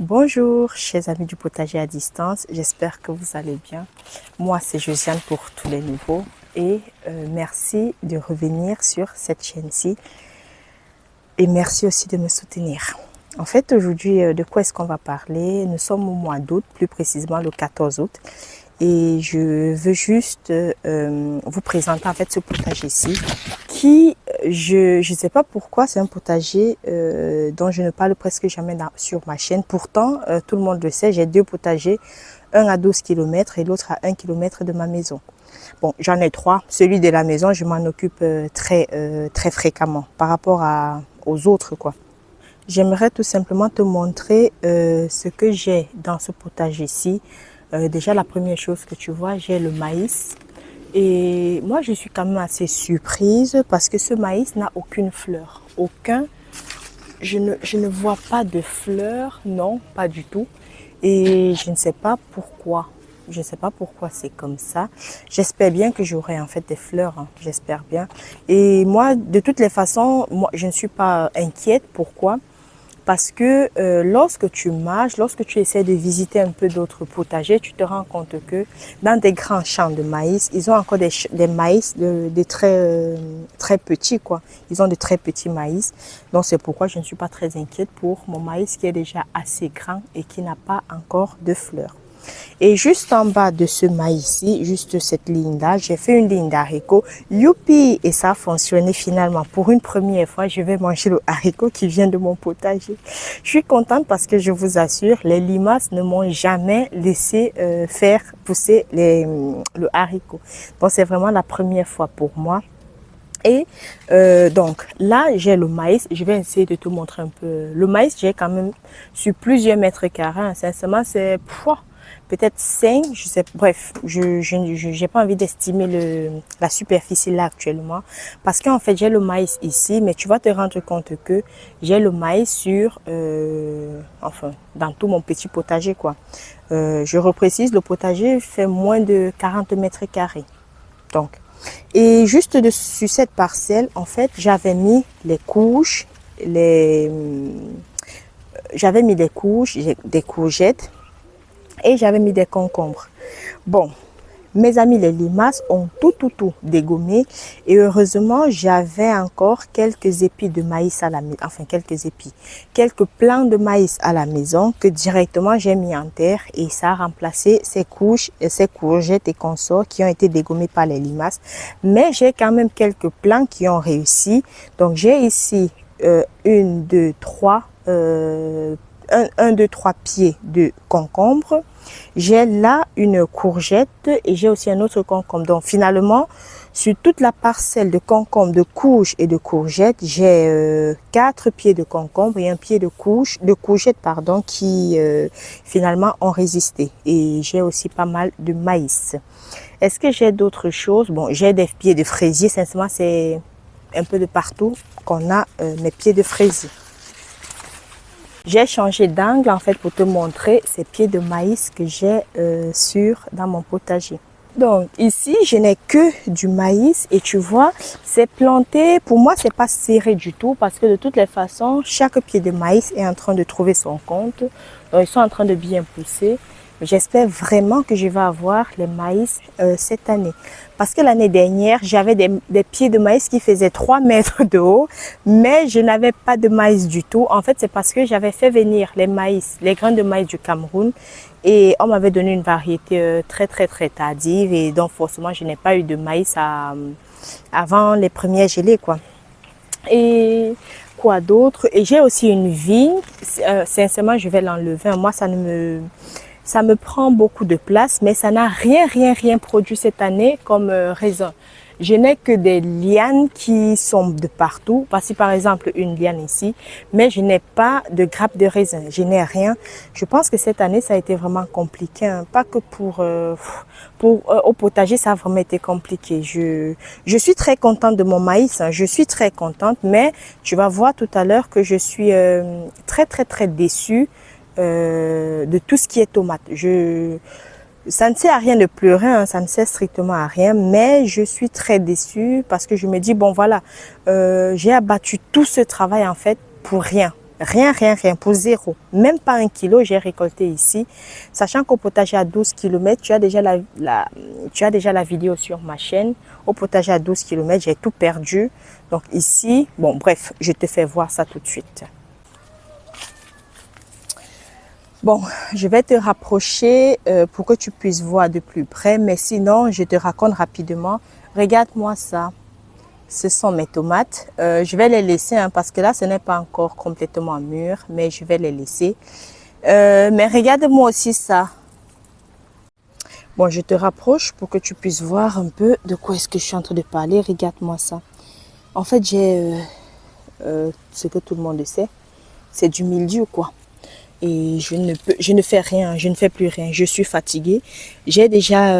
Bonjour, chers amis du potager à distance, j'espère que vous allez bien. Moi, c'est Josiane pour tous les nouveaux et merci de revenir sur cette chaîne-ci et merci aussi de me soutenir. En fait, aujourd'hui, de quoi est-ce qu'on va parler? Nous sommes au mois d'août, plus précisément le 14 août. Et je veux juste vous présenter en fait ce potager-ci qui, je ne sais pas pourquoi, c'est un potager dont je ne parle presque jamais sur ma chaîne. Pourtant, tout le monde le sait, j'ai deux potagers, un à 12 km et l'autre à 1 km de ma maison. Bon, j'en ai trois. Celui de la maison, je m'en occupe très fréquemment par rapport aux autres, quoi. J'aimerais tout simplement te montrer ce que j'ai dans ce potager-ci. Déjà, la première chose que tu vois, j'ai le maïs. Et moi, je suis quand même assez surprise parce que ce maïs n'a aucune fleur. Je ne vois pas de fleurs, non, pas du tout. Et je ne sais pas pourquoi. Je ne sais pas pourquoi c'est comme ça. J'espère bien que j'aurai en fait des fleurs, hein. J'espère bien. Et moi, de toutes les façons, moi, je ne suis pas inquiète. Pourquoi? Parce que lorsque tu marches, lorsque tu essaies de visiter un peu d'autres potagers, tu te rends compte que dans des grands champs de maïs, ils ont encore des maïs de très petits, quoi. Ils ont de très petits maïs. Donc c'est pourquoi je ne suis pas très inquiète pour mon maïs qui est déjà assez grand et qui n'a pas encore de fleurs. Et juste en bas de ce maïs-ci, juste cette ligne-là, j'ai fait une ligne d'haricots. Youpi! Et ça a fonctionné finalement. Pour une première fois, je vais manger le haricot qui vient de mon potager. Je suis contente parce que je vous assure, les limaces ne m'ont jamais laissé faire pousser le haricot. Donc c'est vraiment la première fois pour moi. Et donc là, j'ai le maïs. Je vais essayer de te montrer un peu. Le maïs, j'ai quand même sur plusieurs mètres carrés. Sincèrement, c'est peut-être 5, je sais, bref, je n'ai pas envie d'estimer la superficie là actuellement. Parce qu'en fait, j'ai le maïs ici, mais tu vas te rendre compte que j'ai le maïs sur, enfin, dans tout mon petit potager, quoi. Je reprécise, le potager fait moins de 40 mètres carrés. Donc, et juste sur cette parcelle, en fait, j'avais mis les couches, j'avais mis des couches, des courgettes et j'avais mis des concombres. Bon, mes amis les limaces ont tout dégommé et heureusement, j'avais encore quelques épis de maïs à la maison, enfin quelques plants de maïs à la maison que directement j'ai mis en terre et ça a remplacé ces couches, ces courgettes et consorts qui ont été dégommés par les limaces. Mais j'ai quand même quelques plants qui ont réussi. Donc j'ai ici une, deux, trois, un, deux, trois pieds de concombre. J'ai là une courgette et j'ai aussi un autre concombre. Donc finalement, sur toute la parcelle de concombre, de courge et de courgette, j'ai 4 pieds de concombre et un pied de courgette, pardon, qui finalement ont résisté. Et j'ai aussi pas mal de maïs. Est-ce que j'ai d'autres choses? Bon, j'ai des pieds de fraisier. Sincèrement, c'est un peu de partout qu'on a mes pieds de fraisier. J'ai changé d'angle en fait pour te montrer ces pieds de maïs que j'ai dans mon potager. Donc ici, je n'ai que du maïs et tu vois, c'est planté. Pour moi, c'est pas serré du tout parce que de toutes les façons, chaque pied de maïs est en train de trouver son compte. Donc ils sont en train de bien pousser. J'espère vraiment que je vais avoir les maïs cette année. Parce que l'année dernière, j'avais des pieds de maïs qui faisaient 3 mètres de haut, mais je n'avais pas de maïs du tout. En fait, c'est parce que j'avais fait venir les grains de maïs du Cameroun et on m'avait donné une variété très tardive et donc forcément, je n'ai pas eu de maïs avant les premières gelées, quoi. Et quoi d'autre? Et j'ai aussi une vigne. Sincèrement, je vais l'enlever. Moi, ça me prend beaucoup de place, mais ça n'a rien produit cette année comme raisin. Je n'ai que des lianes qui sont de partout. Voici par exemple une liane ici, mais je n'ai pas de grappe de raisin. Je n'ai rien. Je pense que cette année, ça a été vraiment compliqué. Hein. Pas que au potager, ça a vraiment été compliqué. Je suis très contente de mon maïs. Hein. Je suis très contente, mais tu vas voir tout à l'heure que je suis très déçue. De tout ce qui est tomate. Ça ne sert à rien de pleurer, hein, ça ne sert strictement à rien, mais je suis très déçue parce que je me dis, bon voilà, j'ai abattu tout ce travail en fait pour rien. Rien, rien, rien, pour zéro. Même pas 1 kilo, j'ai récolté ici. Sachant qu'au potager à 12 km, tu as déjà la vidéo sur ma chaîne. Au potager à 12 km, j'ai tout perdu. Donc ici, bon, bref, je te fais voir ça tout de suite. Bon, je vais te rapprocher pour que tu puisses voir de plus près. Mais sinon, je te raconte rapidement. Regarde-moi ça. Ce sont mes tomates. Je vais les laisser parce que là, ce n'est pas encore complètement mûr, mais je vais les laisser. Mais regarde-moi aussi ça. Bon, je te rapproche pour que tu puisses voir un peu de quoi est-ce que je suis en train de parler. Regarde-moi ça. En fait, j'ai ce que tout le monde sait, c'est du mildiou, quoi. Et je ne fais rien, je ne fais plus rien. Je suis fatiguée. J'ai déjà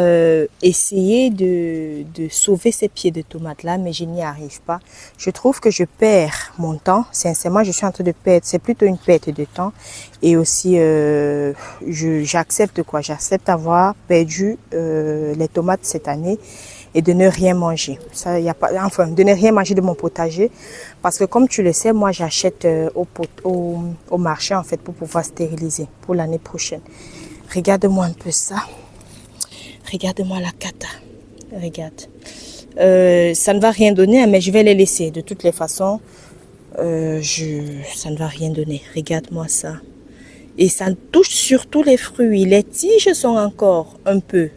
essayé de sauver ces pieds de tomates là, mais je n'y arrive pas. Je trouve que je perds mon temps. Sincèrement, je suis en train de perdre. C'est plutôt une perte de temps. Et aussi, j'accepte quoi? J'accepte avoir perdu les tomates cette année et de ne rien manger. Ça, y a pas, enfin, de ne rien manger de mon potager. Parce que comme tu le sais, moi j'achète au marché en fait pour pouvoir stériliser pour l'année prochaine. Regarde-moi un peu ça. Regarde-moi la cata. Regarde. Ça ne va rien donner, mais je vais les laisser. De toutes les façons, ça ne va rien donner. Regarde-moi ça. Et ça touche surtout les fruits. Les tiges sont encore un peu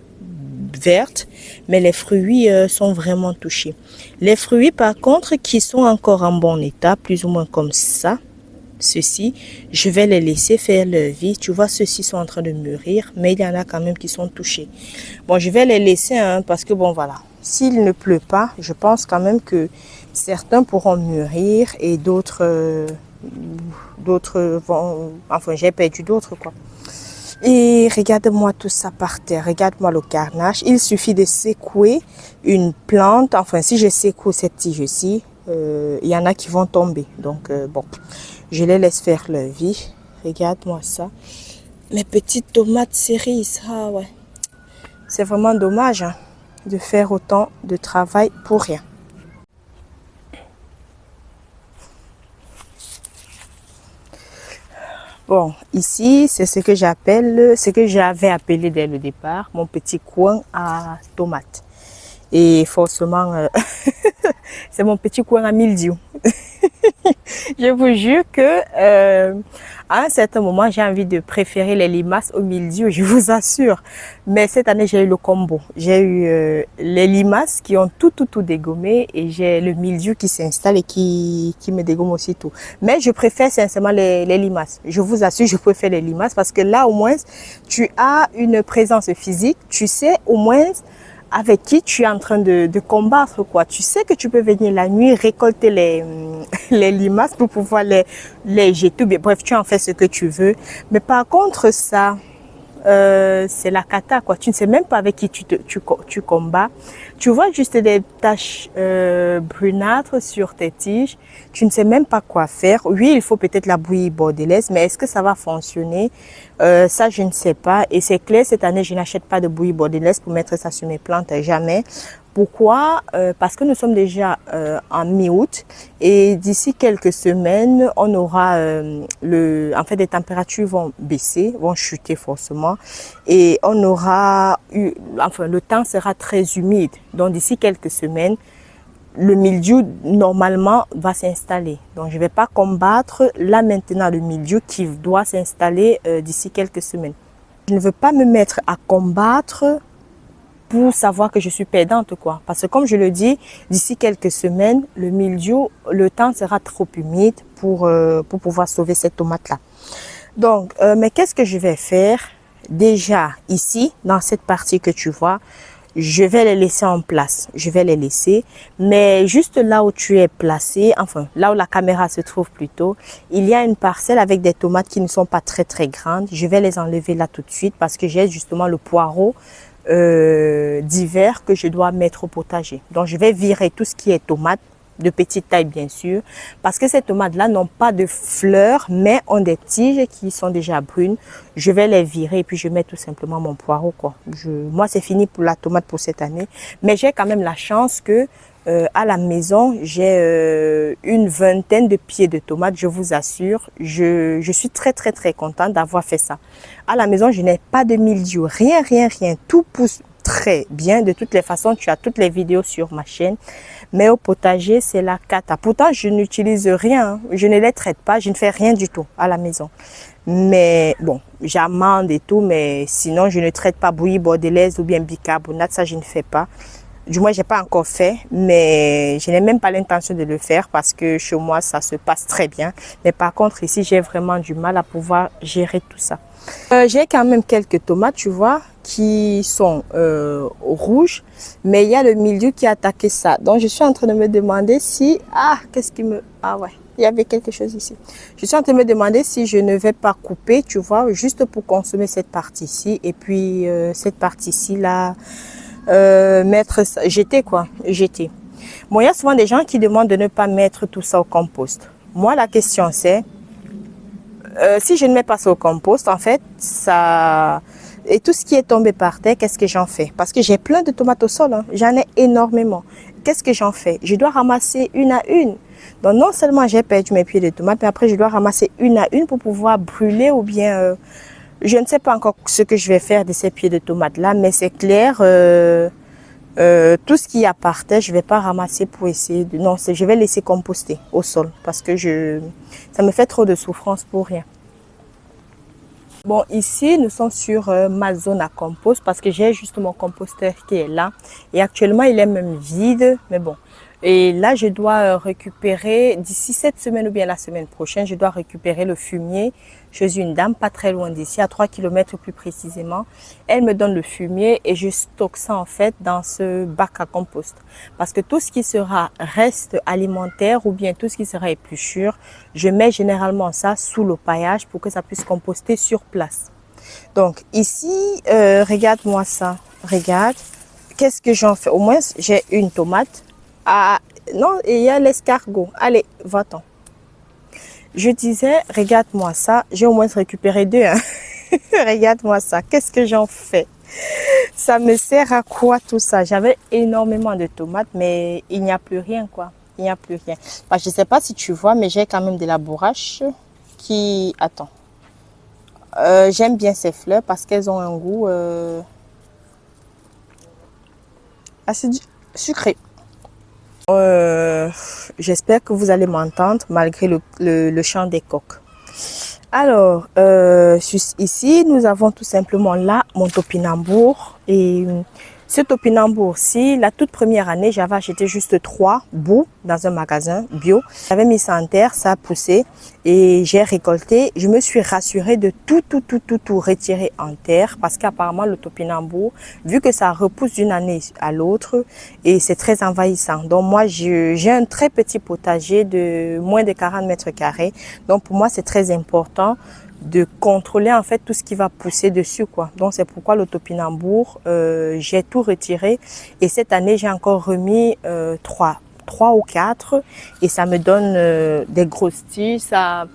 vertes, mais les fruits sont vraiment touchés. Les fruits par contre qui sont encore en bon état, plus ou moins comme ça, ceux-ci, je vais les laisser faire leur vie. Tu vois, ceux-ci sont en train de mûrir, mais il y en a quand même qui sont touchés. Bon, je vais les laisser parce que bon voilà, s'il ne pleut pas, je pense quand même que certains pourront mûrir et d'autres vont, enfin j'ai perdu d'autres quoi. Et regarde-moi tout ça par terre, regarde-moi le carnage. Il suffit de secouer une plante, enfin si je secoue cette tige-ci, il y en a qui vont tomber. Donc bon, je les laisse faire leur vie. Regarde-moi ça. Mes petites tomates cerises, ah ouais. C'est vraiment dommage de faire autant de travail pour rien. Bon, ici, c'est ce que j'appelle, ce que j'avais appelé dès le départ, mon petit coin à tomates. Et forcément, c'est mon petit coin à mildiou. Je vous jure que à un certain moment, j'ai envie de préférer les limaces au mildiou, je vous assure. Mais cette année, j'ai eu le combo. J'ai eu les limaces qui ont tout dégommé et j'ai le mildiou qui s'installe et qui me dégomme aussi tout. Mais je préfère sincèrement les limaces. Je vous assure, je préfère les limaces parce que là, au moins, tu as une présence physique. Tu sais au moins avec qui tu es en train de combattre quoi. Tu sais que tu peux venir la nuit récolter les limaces pour pouvoir les jeter. Bref, tu en fais ce que tu veux. Mais par contre ça, c'est la cata quoi. Tu ne sais même pas avec qui tu combats. Tu vois juste des taches brunâtres sur tes tiges. Tu ne sais même pas quoi faire. Oui, il faut peut-être la bouillie bordelaise, mais est-ce que ça va fonctionner? Ça, je ne sais pas. Et c'est clair, cette année, je n'achète pas de bouillie bordelaise pour mettre ça sur mes plantes, jamais. Pourquoi? Parce que nous sommes déjà en mi-août et d'ici quelques semaines, on aura en fait, les températures vont baisser, vont chuter forcément et on aura enfin, le temps sera très humide. Donc d'ici quelques semaines, le mildiou normalement va s'installer. Donc je vais pas combattre là maintenant le mildiou qui doit s'installer d'ici quelques semaines. Je ne veux pas me mettre à combattre pour savoir que je suis perdante quoi. Parce que comme je le dis, d'ici quelques semaines, le mildiou, le temps sera trop humide pour pouvoir sauver cette tomate là. Donc, mais qu'est-ce que je vais faire? Déjà ici, dans cette partie que tu vois, je vais les laisser en place. Je vais les laisser. Mais juste là où tu es placé, enfin là où la caméra se trouve plutôt, il y a une parcelle avec des tomates qui ne sont pas très grandes. Je vais les enlever là tout de suite parce que j'ai justement le poireau d'hiver que je dois mettre au potager. Donc je vais virer tout ce qui est tomates de petite taille bien sûr parce que ces tomates là n'ont pas de fleurs mais ont des tiges qui sont déjà brunes. Je vais les virer et puis je mets tout simplement mon poireau quoi. Moi c'est fini pour la tomate pour cette année, mais j'ai quand même la chance que À la maison, j'ai une vingtaine de pieds de tomates, je vous assure. Je suis très contente d'avoir fait ça. À la maison, je n'ai pas de mildiou, rien. Tout pousse très bien. De toutes les façons, tu as toutes les vidéos sur ma chaîne. Mais au potager, c'est la cata. Pourtant, je n'utilise rien. Je ne les traite pas. Je ne fais rien du tout à la maison. Mais bon, j'amende et tout. Mais sinon, je ne traite pas bouillie bordelaise ou bien bicarbonate. Ça, je ne fais pas. Du moins, j'ai pas encore fait, mais je n'ai même pas l'intention de le faire parce que chez moi, ça se passe très bien. Mais par contre, ici, j'ai vraiment du mal à pouvoir gérer tout ça. J'ai quand même quelques tomates, tu vois, qui sont rouges, mais il y a le milieu qui a attaqué ça. Donc, je suis en train de me demander si... Ah, qu'est-ce qui me... Ah ouais, il y avait quelque chose ici. Je suis en train de me demander si je ne vais pas couper, tu vois, juste pour consommer cette partie-ci. Et puis, cette partie-ci, là... mettre ça, jeter. Bon, il y a souvent des gens qui demandent de ne pas mettre tout ça au compost. Moi, la question c'est, si je ne mets pas ça au compost, en fait, ça... Et tout ce qui est tombé par terre, qu'est-ce que j'en fais? Parce que j'ai plein de tomates au sol, hein. J'en ai énormément. Qu'est-ce que j'en fais? Je dois ramasser une à une. Donc, non seulement j'ai perdu mes pieds de tomates, mais après, je dois ramasser une à une pour pouvoir brûler ou bien... je ne sais pas encore ce que je vais faire de ces pieds de tomates là, mais c'est clair, tout ce qu'il y a par terre, je vais pas ramasser pour essayer de... Non, je vais laisser composter au sol parce que ça me fait trop de souffrance pour rien. Bon, ici, nous sommes sur ma zone à compost parce que j'ai juste mon composteur qui est là. Et actuellement, il est même vide, mais bon. Et là, je dois récupérer, d'ici cette semaine ou bien la semaine prochaine, je dois récupérer le fumier chez une dame, pas très loin d'ici, à 3 km plus précisément. Elle me donne le fumier et je stocke ça en fait dans ce bac à compost. Parce que tout ce qui sera reste alimentaire ou bien tout ce qui sera épluchure, je mets généralement ça sous le paillage pour que ça puisse composter sur place. Donc ici, regarde-moi ça, regarde. Qu'est-ce que j'en fais? Au moins, j'ai une tomate. Ah, non, il y a l'escargot. Allez, va-t'en. Je disais, regarde-moi ça. J'ai au moins récupéré deux. Hein. Regarde-moi ça. Qu'est-ce que j'en fais? Ça me sert à quoi tout ça? J'avais énormément de tomates, mais il n'y a plus rien, quoi. Il n'y a plus rien. Bah, je ne sais pas si tu vois, mais j'ai quand même de la bourrache qui... Attends. J'aime bien ces fleurs parce qu'elles ont un goût assez sucré. J'espère que vous allez m'entendre malgré le chant des coqs. Alors, ici, nous avons tout simplement là mon topinambour. Et ce topinambour-ci, la toute première année, j'avais acheté juste 3 bouts dans un magasin bio. J'avais mis ça en terre, ça a poussé et j'ai récolté. Je me suis rassurée de tout retirer en terre parce qu'apparemment le topinambour, vu que ça repousse d'une année à l'autre et c'est très envahissant. Donc moi, j'ai un très petit potager de moins de 40 mètres carrés. Donc pour moi, c'est très important de contrôler en fait tout ce qui va pousser dessus, quoi. Donc c'est pourquoi le topinambour, j'ai tout retiré et cette année j'ai encore remis 3 ou 4 et ça me donne des grosses tiges. Ça,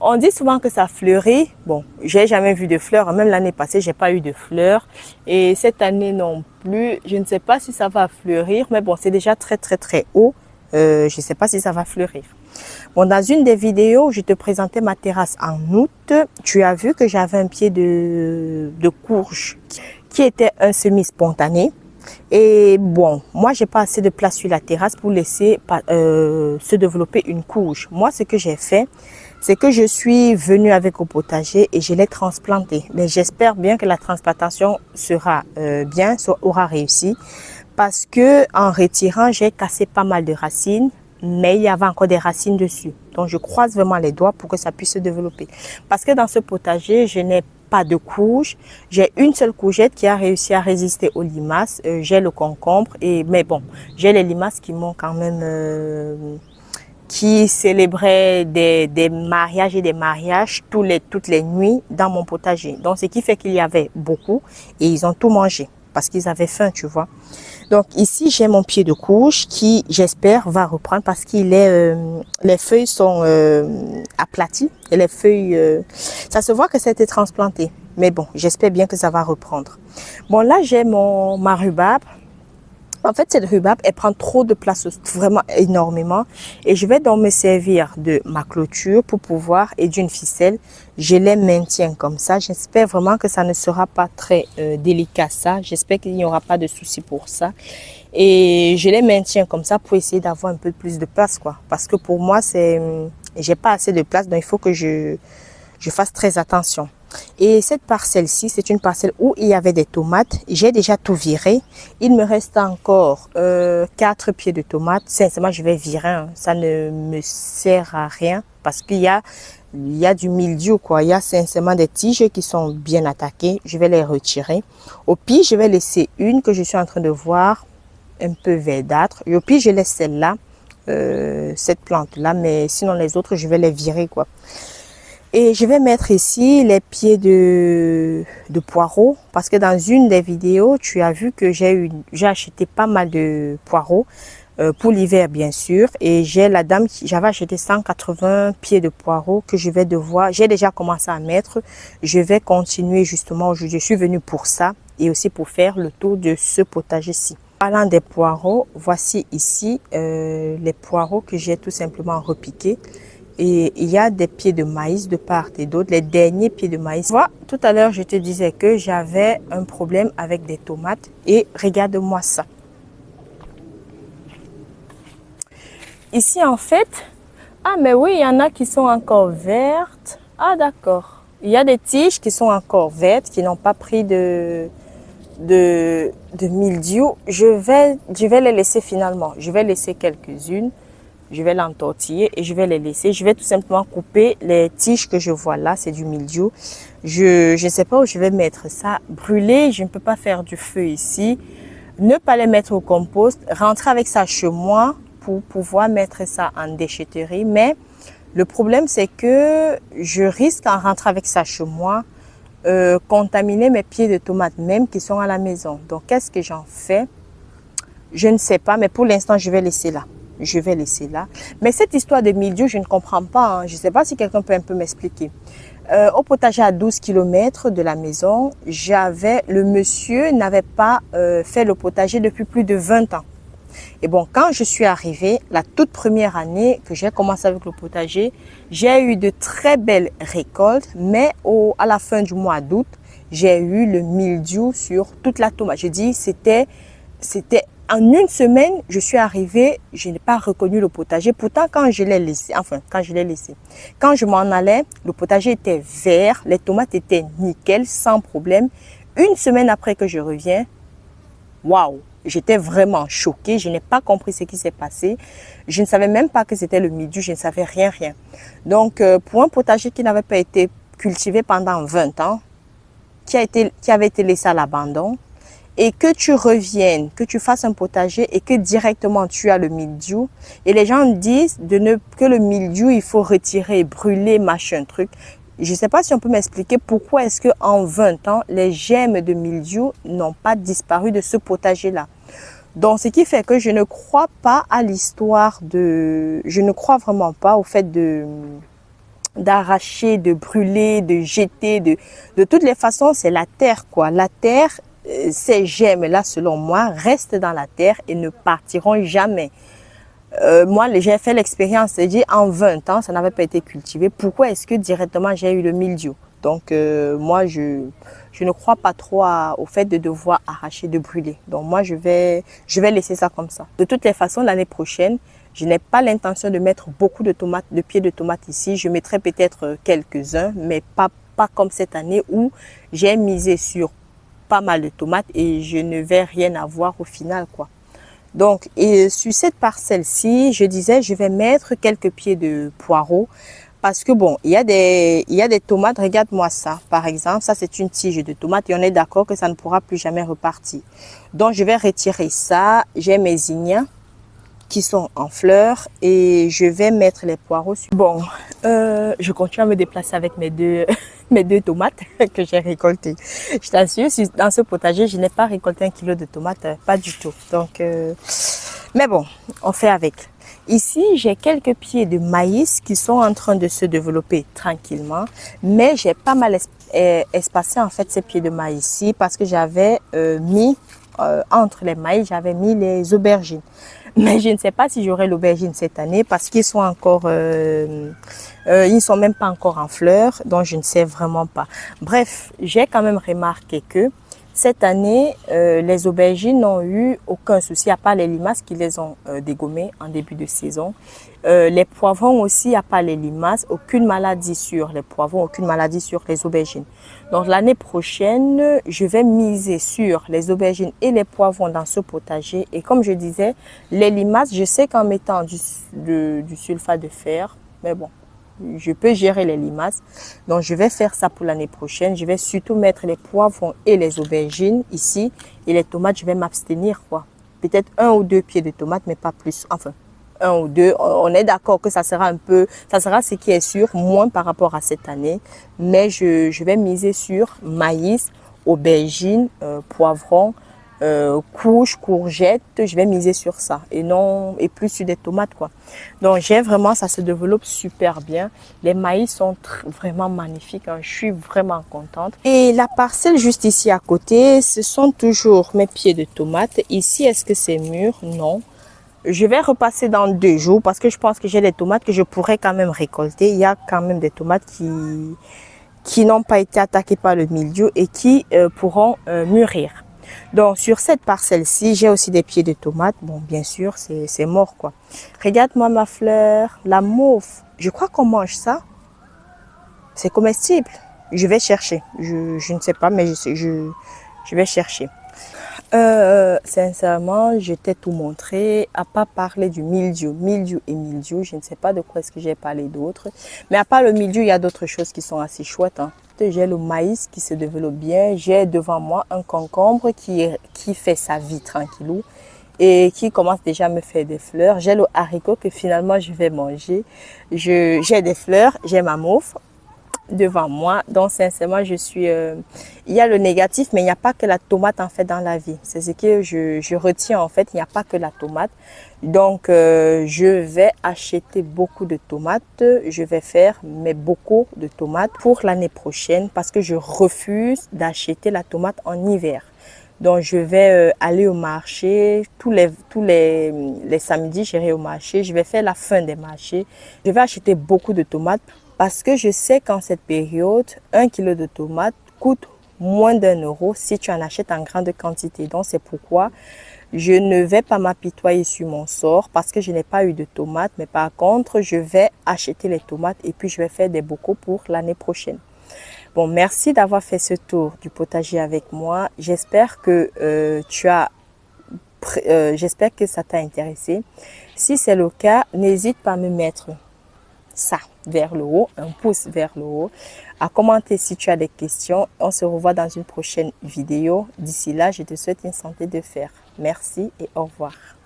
on dit souvent que ça fleurit. Bon, j'ai jamais vu de fleurs, même l'année passée j'ai pas eu de fleurs et cette année non plus. Je ne sais pas si ça va fleurir, mais bon, c'est déjà très haut. Je ne sais pas si ça va fleurir. Bon, dans une des vidéos, je te présentais ma terrasse en août. Tu as vu que j'avais un pied de courge qui était un semi-spontané. Et bon, moi, j'ai pas assez de place sur la terrasse pour laisser se développer une courge. Moi, ce que j'ai fait, c'est que je suis venue avec au potager et je l'ai transplanté. Mais j'espère bien que la transplantation sera aura réussi. Parce que en retirant, j'ai cassé pas mal de racines. Mais il y avait encore des racines dessus. Donc, je croise vraiment les doigts pour que ça puisse se développer. Parce que dans ce potager, je n'ai pas de courge. J'ai une seule courgette qui a réussi à résister aux limaces. J'ai le concombre. Mais bon, j'ai les limaces qui m'ont quand même... qui célébraient des mariages et des mariages toutes les nuits dans mon potager. Donc, ce qui fait qu'il y avait beaucoup. Et ils ont tout mangé. Parce qu'ils avaient faim, tu vois. Donc ici, j'ai mon pied de courge qui, j'espère, va reprendre parce qu'il est, les feuilles sont aplaties et les feuilles, ça se voit que ça a été transplanté. Mais bon, j'espère bien que ça va reprendre. Bon, là, j'ai ma rhubarbe. En fait, cette rhubarbe, elle prend trop de place, vraiment énormément. Et je vais donc me servir de ma clôture pour pouvoir, et d'une ficelle, je les maintiens comme ça. J'espère vraiment que ça ne sera pas très délicat, ça. J'espère qu'il n'y aura pas de souci pour ça. Et je les maintiens comme ça pour essayer d'avoir un peu plus de place, quoi. Parce que pour moi, j'ai pas assez de place, donc il faut que je fasse très attention. Et cette parcelle-ci, c'est une parcelle où il y avait des tomates. J'ai déjà tout viré. Il me reste encore 4 pieds de tomates. Sincèrement, je vais virer, hein. Ça ne me sert à rien parce qu'il y a du mildiou, quoi. Il y a sincèrement des tiges qui sont bien attaquées. Je vais les retirer. Au pire, je vais laisser une que je suis en train de voir un peu verdâtre. Et au pire, je laisse celle-là, cette plante-là. Mais sinon, les autres, je vais les virer, quoi. Et je vais mettre ici les pieds de poireaux parce que dans une des vidéos, tu as vu que j'ai acheté pas mal de poireaux pour l'hiver bien sûr. Et j'avais acheté 180 pieds de poireaux que j'ai déjà commencé à mettre. Je vais continuer justement aujourd'hui. Je suis venue pour ça et aussi pour faire le tour de ce potager-ci. Parlant des poireaux, voici ici les poireaux que j'ai tout simplement repiqués. Et il y a des pieds de maïs de part et d'autre, les derniers pieds de maïs. Voilà, tout à l'heure, je te disais que j'avais un problème avec des tomates et regarde-moi ça. Ici, en fait, ah mais oui, il y en a qui sont encore vertes. Ah d'accord. Il y a des tiges qui sont encore vertes, qui n'ont pas pris de mildiou. Je vais les laisser finalement. Je vais laisser quelques-unes. Je vais l'entortiller et je vais les laisser. Je vais tout simplement couper les tiges que je vois là. C'est du mildiou. Je ne sais pas où je vais mettre ça. Brûler, je ne peux pas faire du feu ici. Ne pas les mettre au compost. Rentrer avec ça chez moi pour pouvoir mettre ça en déchetterie. Mais le problème, c'est que je risque en rentrant avec ça chez moi, contaminer mes pieds de tomates même qui sont à la maison. Donc, qu'est-ce que j'en fais? Je ne sais pas, mais pour l'instant, je vais laisser là. Je vais laisser là. Mais cette histoire de mildiou, je ne comprends pas, hein. Je ne sais pas si quelqu'un peut un peu m'expliquer. Au potager à 12 km de la maison, le monsieur n'avait pas fait le potager depuis plus de 20 ans. Et bon, quand je suis arrivée, la toute première année que j'ai commencé avec le potager, j'ai eu de très belles récoltes, mais à la fin du mois d'août, j'ai eu le mildiou sur toute la tomate. Je dis, c'était en une semaine, je suis arrivée, je n'ai pas reconnu le potager. Pourtant, quand je m'en allais, le potager était vert, les tomates étaient nickel, sans problème. Une semaine après que je reviens, waouh, j'étais vraiment choquée. Je n'ai pas compris ce qui s'est passé. Je ne savais même pas que c'était le mildiou, je ne savais rien. Donc, pour un potager qui n'avait pas été cultivé pendant 20 ans, qui avait été laissé à l'abandon, et que tu reviennes, que tu fasses un potager et que directement tu as le mildiou. Et les gens disent que le mildiou, il faut retirer, brûler, machin, truc. Je ne sais pas si on peut m'expliquer pourquoi est-ce qu'en 20 ans, les gemmes de mildiou n'ont pas disparu de ce potager-là. Donc, ce qui fait que je ne crois pas à l'histoire je ne crois vraiment pas au fait d'arracher, de brûler, de jeter, de toutes les façons, c'est la terre, quoi. La terre, ces gemmes-là, selon moi, restent dans la terre et ne partiront jamais. Moi, j'ai fait l'expérience, c'est-à-dire en 20 ans, ça n'avait pas été cultivé. Pourquoi est-ce que directement j'ai eu le mildiou? Donc, moi, je ne crois pas trop au fait de devoir arracher, de brûler. Donc, moi, je vais laisser ça comme ça. De toutes les façons, l'année prochaine, je n'ai pas l'intention de mettre beaucoup de pieds de tomates ici. Je mettrai peut-être quelques-uns, mais pas comme cette année où j'ai misé sur pas mal de tomates et je ne vais rien avoir au final, quoi. Donc, et sur cette parcelle-ci, je disais, je vais mettre quelques pieds de poireaux parce que bon, il y a des tomates. Regarde-moi ça, par exemple. Ça, c'est une tige de tomate et on est d'accord que ça ne pourra plus jamais repartir. Donc, je vais retirer ça. J'ai mes zinnias qui sont en fleurs et je vais mettre les poireaux sur. Bon, je continue à me déplacer avec mes deux tomates que j'ai récoltées. Je t'assure, dans ce potager, je n'ai pas récolté 1 kilo de tomates, pas du tout. Donc, mais bon, on fait avec. Ici, j'ai quelques pieds de maïs qui sont en train de se développer tranquillement, mais j'ai pas mal espacé en fait ces pieds de maïs ici parce que j'avais mis entre les maïs, j'avais mis les aubergines. Mais je ne sais pas si j'aurai l'aubergine cette année parce qu'ils sont encore, ils sont même pas encore en fleurs, donc je ne sais vraiment pas. Bref, j'ai quand même remarqué que cette année, les aubergines n'ont eu aucun souci, à part les limaces qui les ont dégommées en début de saison. Les poivrons aussi, à part les limaces, aucune maladie sur les poivrons, aucune maladie sur les aubergines. Donc l'année prochaine, je vais miser sur les aubergines et les poivrons dans ce potager. Et comme je disais, les limaces, je sais qu'en mettant du sulfate de fer, mais bon, je peux gérer les limaces. Donc, je vais faire ça pour l'année prochaine. Je vais surtout mettre les poivrons et les aubergines ici. Et les tomates, je vais m'abstenir, quoi. Peut-être 1 ou 2 pieds de tomates, mais pas plus. Enfin, 1 ou 2. On est d'accord que ça sera un peu, ça sera ce qui est sûr, moins par rapport à cette année. Mais je vais miser sur maïs, aubergines, poivrons, courges, courgettes, je vais miser sur ça et plus sur des tomates, quoi. Donc j'ai vraiment, ça se développe super bien. Les maïs sont vraiment magnifiques, hein. Je suis vraiment contente. Et la parcelle juste ici à côté, ce sont toujours mes pieds de tomates. Ici, est-ce que c'est mûr? Non. Je vais repasser dans 2 jours parce que je pense que j'ai des tomates que je pourrais quand même récolter. Il y a quand même des tomates qui n'ont pas été attaquées par le mildiou et qui pourront mûrir. Donc, sur cette parcelle-ci, j'ai aussi des pieds de tomates. Bon, bien sûr, c'est mort, quoi. Regarde-moi ma fleur, la mauve. Je crois qu'on mange ça. C'est comestible. Je vais chercher. Je ne sais pas, mais je vais chercher. Sincèrement, je t'ai tout montré, à part parler du mildiou, je ne sais pas de quoi est-ce que j'ai parlé d'autre. Mais à part le mildiou, il y a d'autres choses qui sont assez chouettes, hein. J'ai le maïs qui se développe bien. J'ai devant moi un concombre qui fait sa vie tranquillou et qui commence déjà à me faire des fleurs. J'ai le haricot que finalement je vais manger. J'ai des fleurs, j'ai ma mauve devant moi. Donc sincèrement, il y a le négatif, mais il n'y a pas que la tomate en fait dans la vie. C'est ce que je retiens en fait. Il n'y a pas que la tomate. Donc je vais acheter beaucoup de tomates. Je vais faire mais beaucoup de tomates pour l'année prochaine parce que je refuse d'acheter la tomate en hiver. Donc je vais aller au marché tous les samedis, j'irai au marché. Je vais faire la fin des marchés. Je vais acheter beaucoup de tomates. Parce que je sais qu'en cette période, 1 kilo de tomates coûte moins d'1 € si tu en achètes en grande quantité. Donc c'est pourquoi je ne vais pas m'apitoyer sur mon sort parce que je n'ai pas eu de tomates. Mais par contre, je vais acheter les tomates et puis je vais faire des bocaux pour l'année prochaine. Bon, merci d'avoir fait ce tour du potager avec moi. J'espère que j'espère que ça t'a intéressé. Si c'est le cas, n'hésite pas à me mettre ça vers le haut, un pouce vers le haut, à commenter si tu as des questions. On se revoit dans une prochaine vidéo. D'ici là, je te souhaite une santé de fer. Merci et au revoir.